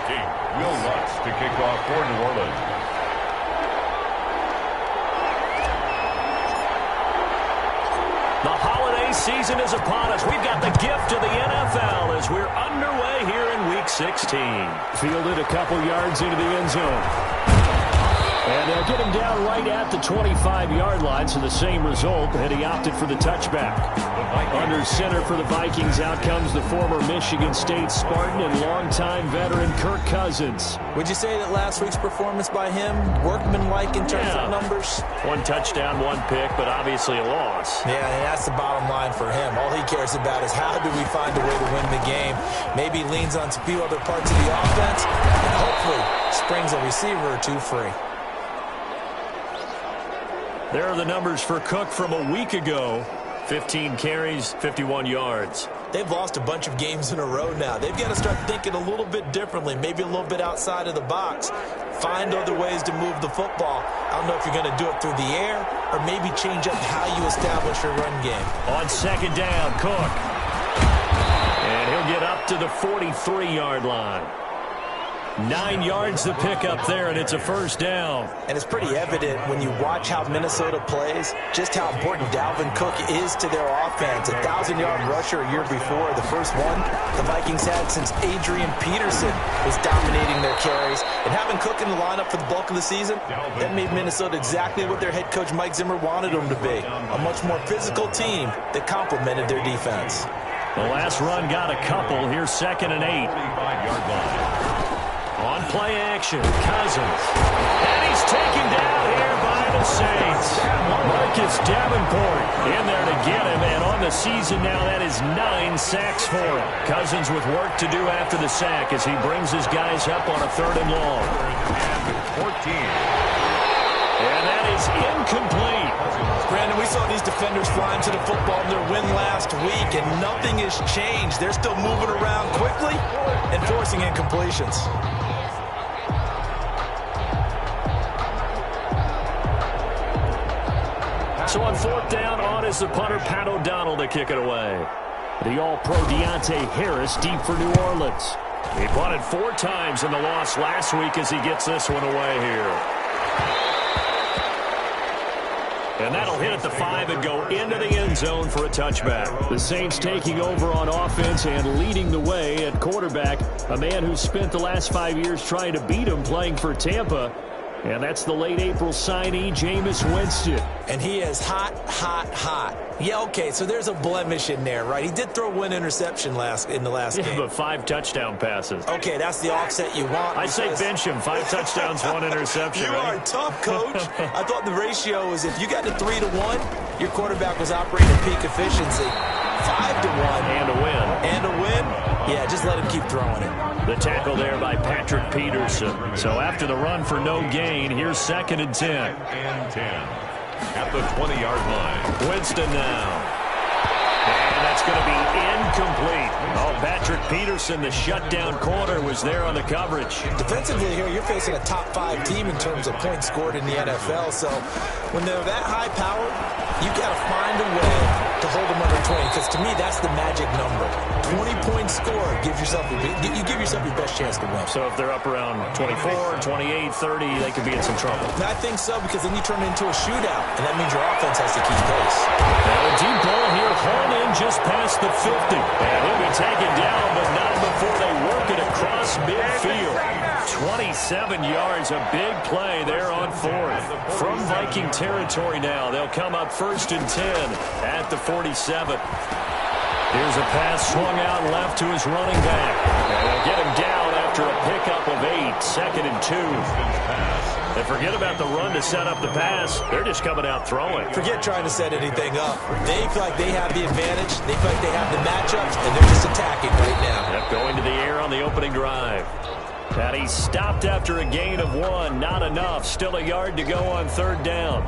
Will Lutz to kick off for New Orleans. The holiday season is upon us. We've got the gift of the NFL as we're underway here in Week 16. Fielded a couple yards into the end zone. And they'll get him down right at the 25-yard line, so the same result, and he opted for the touchback. Under center for the Vikings, out comes the former Michigan State Spartan and longtime veteran Kirk Cousins. Would you say that last week's performance by him, workmanlike in terms of numbers? One touchdown, one pick, but obviously a loss. Yeah, and that's the bottom line for him. All he cares about is how do we find a way to win the game. Maybe leans on a few other parts of the offense, and hopefully springs a receiver or two free. There are the numbers for Cook from a week ago. 15 carries, 51 yards. They've lost a bunch of games in a row now. They've got to start thinking a little bit differently, maybe a little bit outside of the box. Find other ways to move the football. I don't know if you're going to do it through the air or maybe change up how you establish your run game. On second down, Cook. And he'll get up to the 43-yard line. 9 yards to pick up there, and it's a first down. And it's pretty evident when you watch how Minnesota plays, just how important Dalvin Cook is to their offense. 1,000-yard rusher a year before, the first one the Vikings had since Adrian Peterson was dominating their carries. And having Cook in the lineup for the bulk of the season, that made Minnesota exactly what their head coach Mike Zimmer wanted them to be. A much more physical team that complemented their defense. The last run got a couple. Here's 2nd and 8. 35-yard line. On play action, Cousins. And he's taken down here by the Saints. Marcus Davenport in there to get him. And on the season now, that is 9 sacks for him. Cousins with work to do after the sack as he brings his guys up on a 3rd and long. 14. And that is incomplete. Brandon, we saw these defenders flying to the football in their win last week, and nothing has changed. They're still moving around quickly and forcing incompletions. So on 4th down, on is the punter, Pat O'Donnell, to kick it away. The All-Pro Deontay Harris deep for New Orleans. He punted 4 times in the loss last week as he gets this one away here. And that'll hit at the 5 and go into the end zone for a touchback. The Saints taking over on offense and leading the way at quarterback. A man who spent the last 5 years trying to beat him playing for Tampa. And that's the late April signee, Jameis Winston. And he is hot, hot, hot. Yeah, okay, so there's a blemish in there, right? He did throw 1 interception in the last game. But 5 touchdown passes. Okay, that's the offset you want. I say bench him. 5 touchdowns, 1 interception. You are tough, Coach. I thought the ratio was if you got to 3-1, your quarterback was operating at peak efficiency. 5-1. And a win. And a win? Yeah, just let him keep throwing it. The tackle there by Patrick Peterson. So after the run for no gain, here's 2nd and 10. And 10. At the 20-yard line. Winston now. And that's going to be incomplete. Oh, Patrick Peterson, the shutdown corner, was there on the coverage. Defensively here, you're facing a top 5 team in terms of points scored in the NFL. So when they're that high powered, you got to find a way to hold them under 20. Because to me, that's the magic number. 20-point score gives yourself you give yourself your best chance to win. So if they're up around 24, 28, 30, they could be in some trouble. I think so, because then you turn it into a shootout, and that means your offense has to keep pace. Now a deep ball here, hauled in just past the 50. And he'll be taken down, but not before they work it across midfield. 27 yards, a big play there on 4th. From Viking territory now, they'll come up 1st and 10 at the 47. Here's a pass swung out left to his running back. And they'll get him down after a pickup of 8, 2nd and 2. And forget about the run to set up the pass. They're just coming out throwing. Forget trying to set anything up. They feel like they have the advantage. They feel like they have the matchups, and they're just attacking right now. Yep, going to the air on the opening drive. And he stopped after a gain of 1. Not enough. Still a yard to go on 3rd down.